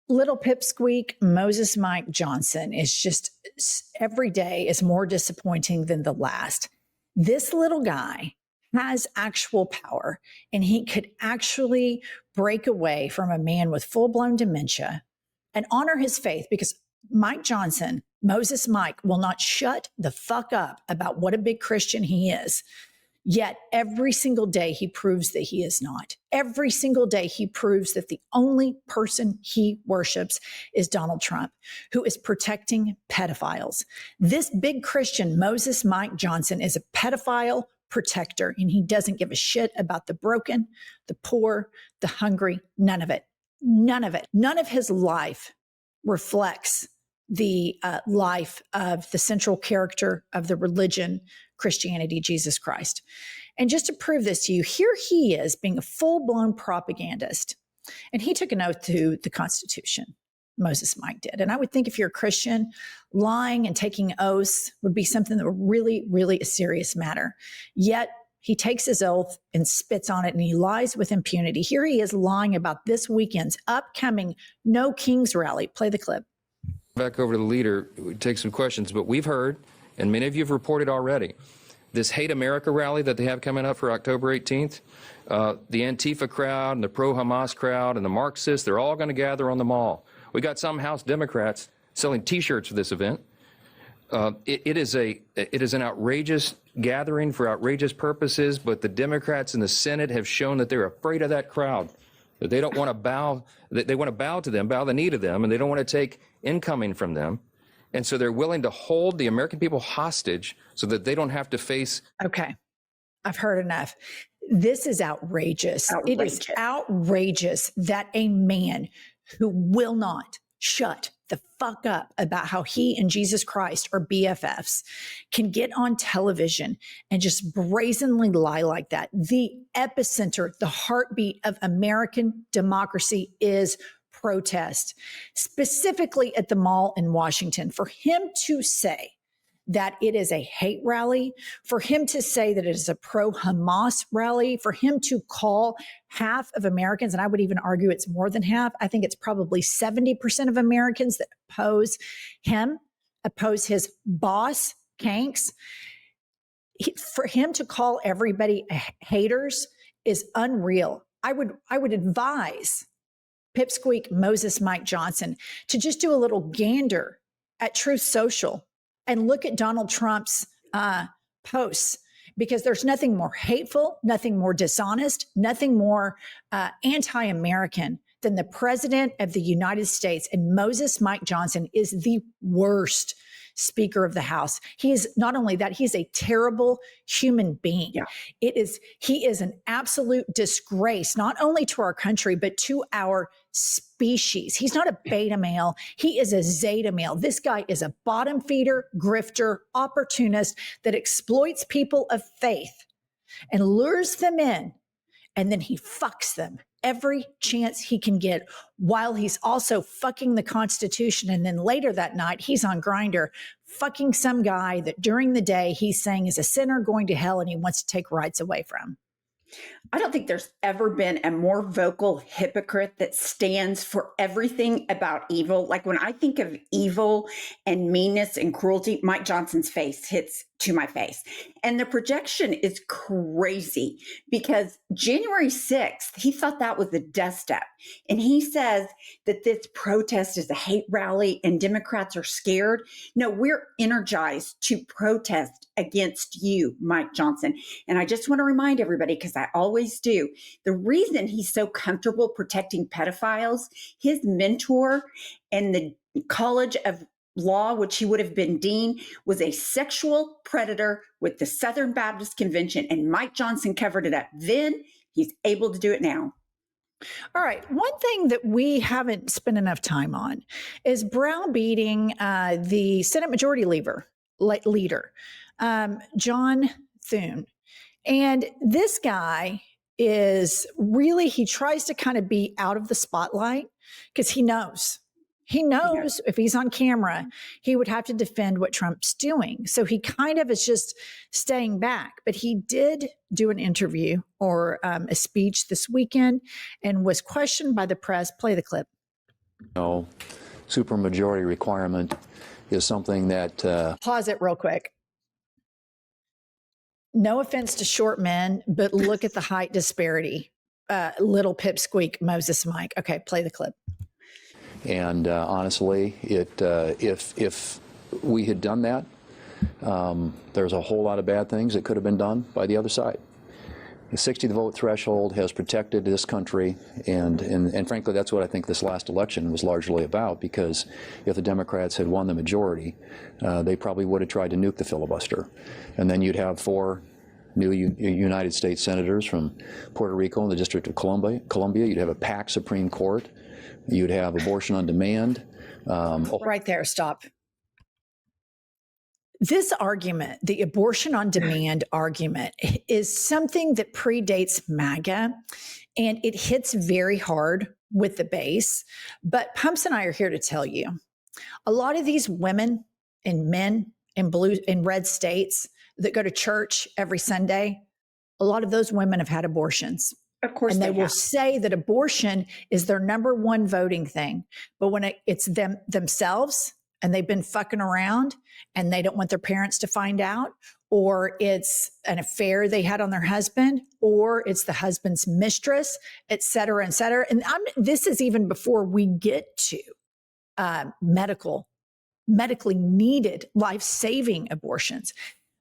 Little pipsqueak Moses Mike Johnson is just every day is more disappointing than the last. This little guy has actual power, and he could actually break away from a man with full-blown dementia and honor his faith, because Mike Johnson, Moses Mike, will not shut the fuck up about what a big Christian he is. Yet every single day he proves that he is not. Every single day he proves that the only person he worships is Donald Trump, who is protecting pedophiles. This big Christian, Moses Mike Johnson, is a pedophile protector, and he doesn't give a shit about the broken, the poor, the hungry, none of it. None of it. None of his life reflects the life of the central character of the religion, Christianity, Jesus Christ. And just to prove this to you, here he is being a full-blown propagandist. And he took an oath to the Constitution. Moses Mike did. And I would think if you're a Christian, lying and taking oaths would be something that would really, really a serious matter. Yet he takes his oath and spits on it, and he lies with impunity. Here he is lying about this weekend's upcoming No Kings rally. Play the clip. Back over to the leader, take some questions, but we've heard, and many of you have reported already, this Hate America rally that they have coming up for October 18th, the Antifa crowd and the pro-Hamas crowd and the Marxists, they're all going to gather on the mall. We got some House Democrats selling T-shirts for this event. It is an outrageous gathering for outrageous purposes, but the Democrats in the Senate have shown that they're afraid of that crowd, that they don't want to bow, that they want to bow to them, bow the knee to them, and they don't want to take incoming from them. And so they're willing to hold the American people hostage so that they don't have to face. Okay, I've heard enough. This is outrageous. It is outrageous that a man who will not shut the fuck up about how he and Jesus Christ are BFFs can get on television and just brazenly lie like that. The epicenter, the heartbeat of American democracy is protest, specifically at the mall in Washington. For him to say that it is a hate rally, for him to say that it is a pro-Hamas rally, for him to call half of Americans, and I would even argue it's more than half, I think it's probably 70% of Americans that oppose him, oppose his boss, Kanks. For him to call everybody haters is unreal. I would advise Pipsqueak Moses Mike Johnson to just do a little gander at Truth Social and look at Donald Trump's posts, because there's nothing more hateful, nothing more dishonest, nothing more anti-American than the president of the United States. And Moses Mike Johnson is the worst Speaker of the House. He is not only that, he's a terrible human being. Yeah. He is an absolute disgrace, not only to our country, but to our species. He's not a beta male. He is a zeta male. This guy is a bottom feeder, grifter, opportunist that exploits people of faith and lures them in. And then he fucks them every chance he can get, while he's also fucking the Constitution. And then later that night, he's on Grindr fucking some guy that during the day he's saying is a sinner going to hell and he wants to take rights away from. I don't think there's ever been a more vocal hypocrite that stands for everything about evil. Like when I think of evil and meanness and cruelty, Mike Johnson's face hits to my face. And the projection is crazy, because January 6th, he thought that was the death step. And he says that this protest is a hate rally and Democrats are scared. No, we're energized to protest against you, Mike Johnson. And I just want to remind everybody, because I always do, the reason he's so comfortable protecting pedophiles, his mentor in the College of Law, which he would have been dean, was a sexual predator with the Southern Baptist Convention, and Mike Johnson covered it up then. He's able to do it now. All right. One thing that we haven't spent enough time on is browbeating the Senate Majority Leader, John Thune. And this guy is really, he tries to kind of be out of the spotlight because he knows if he's on camera, he would have to defend what Trump's doing. So he kind of is just staying back. But he did do an interview or a speech this weekend and was questioned by the press. Play the clip. No, supermajority requirement is something that Pause it real quick. No offense to short men, but look at the height disparity. Little pipsqueak Moses Mike. Okay, play the clip. And honestly, if we had done that, there's a whole lot of bad things that could have been done by the other side. The 60 vote threshold has protected this country, and frankly, that's what I think this last election was largely about, because if the Democrats had won the majority, they probably would have tried to nuke the filibuster. And then you'd have 4 new United States senators from Puerto Rico and the District of Columbia. You'd have a packed Supreme Court. You'd have abortion on demand. Right there, stop. This argument, the abortion on demand argument, is something that predates MAGA, and it hits very hard with the base. But Pumps and I are here to tell you, a lot of these women and men in blue and red states that go to church every Sunday, a lot of those women have had abortions. Of course, and they will say that abortion is their number one voting thing. But when it's themselves and they've been fucking around and they don't want their parents to find out, or it's an affair they had on their husband, or it's the husband's mistress, et cetera, et cetera. And this is even before we get to medically needed, life-saving abortions.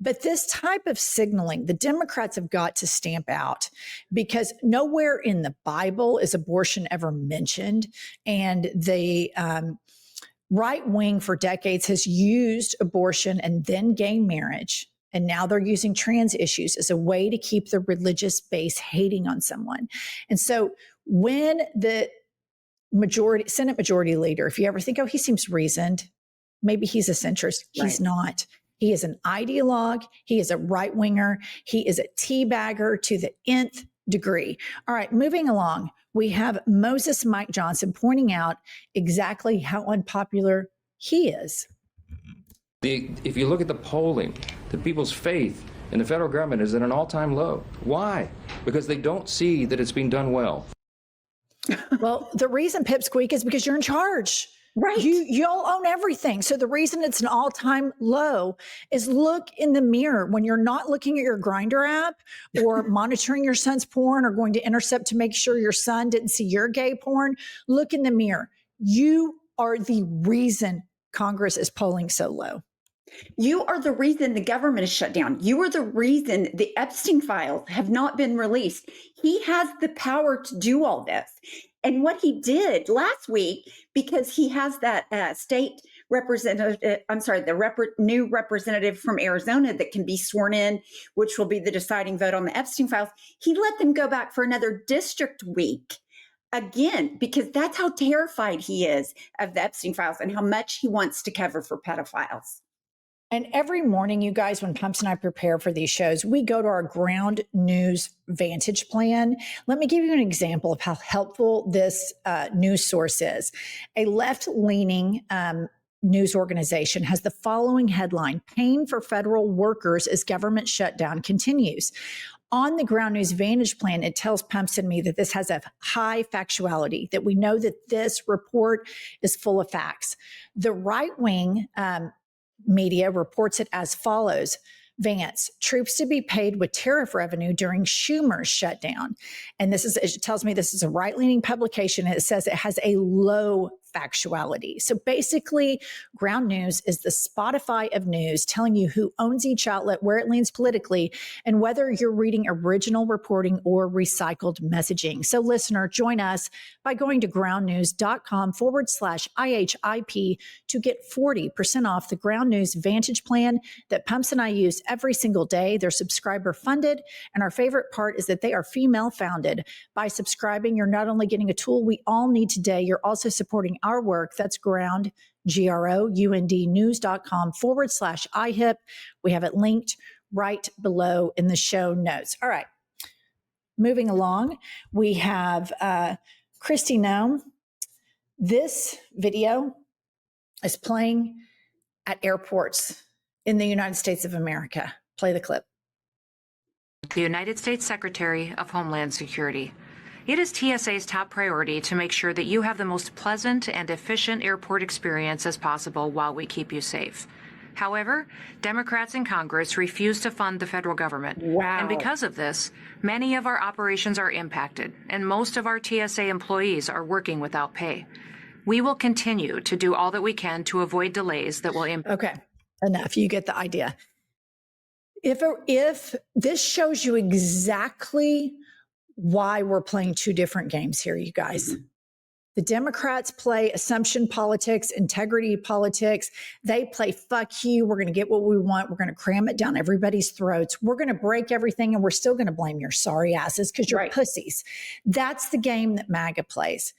But this type of signaling, the Democrats have got to stamp out, because nowhere in the Bible is abortion ever mentioned. And the right wing for decades has used abortion and then gay marriage, and now they're using trans issues as a way to keep the religious base hating on someone. And so when the Senate majority leader, if you ever think, oh, he seems reasoned, maybe he's a centrist. He's not. He is an ideologue. He is a right winger. He is a teabagger to the nth degree. All right, moving along. We have Moses Mike Johnson pointing out exactly how unpopular he is. If you look at the polling, the people's faith in the federal government is at an all-time low. Why? Because they don't see that it's being done well. Well, the reason, Pipsqueak, is because you're in charge. Right. Y'all own everything. So the reason it's an all-time low is look in the mirror when you're not looking at your Grindr app or monitoring your son's porn or going to intercept to make sure your son didn't see your gay porn. Look in the mirror. You are the reason Congress is polling so low. You are the reason the government is shut down. You are the reason the Epstein files have not been released. He has the power to do all this. And what he did last week, because he has that state representative, new representative from Arizona that can be sworn in, which will be the deciding vote on the Epstein files, he let them go back for another district week. Again, because that's how terrified he is of the Epstein files and how much he wants to cover for pedophiles. And every morning, you guys, when Pumps and I prepare for these shows, we go to our ground news vantage plan. Let me give you an example of how helpful this news source is. A left-leaning news organization has the following headline: "Pain for federal workers as government shutdown continues." On the ground news vantage plan, it tells Pumps and me that this has a high factuality, that we know that this report is full of facts. The right-wing media reports it as follows: Vance, troops to be paid with tariff revenue during Schumer's shutdown. And it tells me this is a right-leaning publication. And it says it has a low factuality. So basically, ground news is the Spotify of news, telling you who owns each outlet, where it leans politically, and whether you're reading original reporting or recycled messaging. So listener, join us by going to groundnews.com/IHIP to get 40% off the Ground News Vantage plan that Pumps and I use every single day. They're subscriber funded. And our favorite part is that they are female founded. By subscribing, you're not only getting a tool we all need today, you're also supporting our work. That's ground, GROUND news.com/IHIP. We have it linked right below in the show notes. All right. Moving along, we have Christy Nome. This video is playing at airports in the United States of America. Play the clip. The United States Secretary of Homeland Security. It is TSA's top priority to make sure that you have the most pleasant and efficient airport experience as possible while we keep you safe. However, Democrats in Congress refuse to fund the federal government. Wow. And because of this, many of our operations are impacted, and most of our TSA employees are working without pay. We will continue to do all that we can to avoid delays that will impact. Okay, enough. You get the idea. If this shows you exactly why we're playing two different games here, you guys. Mm-hmm. The Democrats play assumption politics, integrity politics. They play fuck you. We're going to get what we want. We're going to cram it down everybody's throats. We're going to break everything, and we're still going to blame your sorry asses because you're pussies. That's the game that MAGA plays.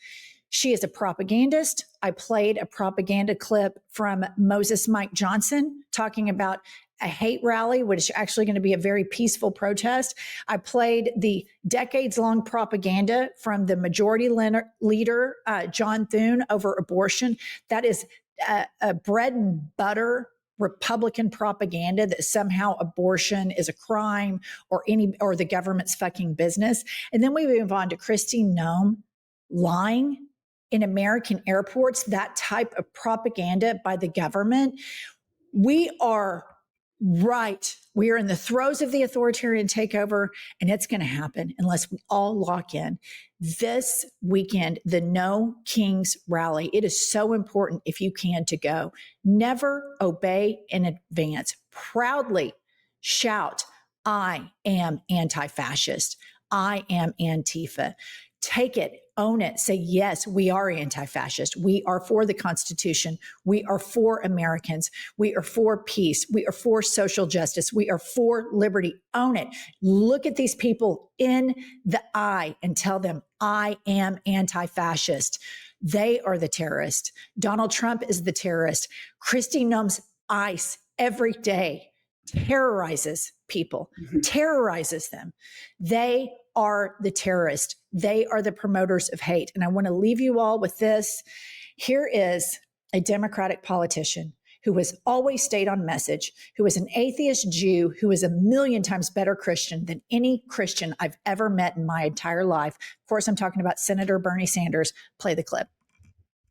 She is a propagandist. I played a propaganda clip from Moses Mike Johnson talking about a hate rally, which is actually going to be a very peaceful protest. I played the decades-long propaganda from the majority leader, John Thune, over abortion. That is a bread and butter Republican propaganda that somehow abortion is a crime or the government's fucking business. And then we move on to Kristi Noem lying in American airports, that type of propaganda by the government. We are in the throes of the authoritarian takeover, and it's going to happen unless we all lock in. This weekend, the No Kings rally, it is so important, if you can, to go. Never obey in advance. Proudly shout, I am anti-fascist. I am Antifa. Take it, own it, say, yes, we are anti-fascist. We are for the Constitution. We are for Americans. We are for peace. We are for social justice. We are for liberty. Own it. Look at these people in the eye and tell them, I am anti-fascist. They are the terrorist. Donald Trump is the terrorist. Kristi Noem's ICE every day terrorizes people, terrorizes them. They are the terrorists. They are the promoters of hate. And I want to leave you all with this. Here is a Democratic politician who has always stayed on message, who is an atheist Jew, who is a million times better Christian than any Christian I've ever met in my entire life. Of course, I'm talking about Senator Bernie Sanders. Play the clip.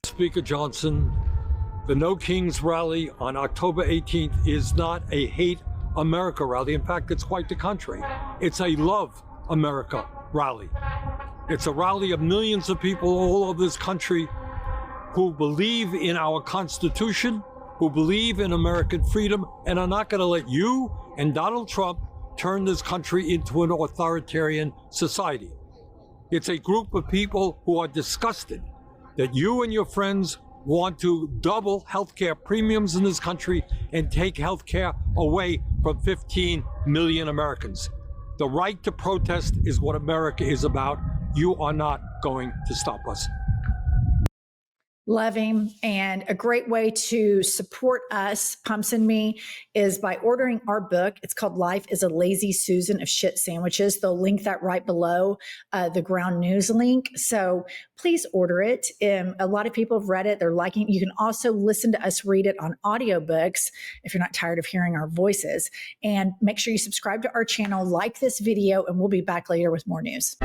Speaker Johnson, the No Kings rally on October 18th is not a hate America rally. In fact, it's quite the contrary. It's a love America rally. It's a rally of millions of people all over this country who believe in our Constitution, who believe in American freedom, and are not going to let you and Donald Trump turn this country into an authoritarian society. It's a group of people who are disgusted that you and your friends want to double healthcare premiums in this country and take healthcare away from 15 million Americans. The right to protest is what America is about. You are not going to stop us. Love him. And a great way to support us, Pumps and me, is by ordering our book. It's called Life is a Lazy Susan of Shit Sandwiches. They'll link that right below the Ground News link. So please order it. A lot of people have read it. They're liking it. You can also listen to us read it on audiobooks if you're not tired of hearing our voices. And make sure you subscribe to our channel, like this video, and we'll be back later with more news.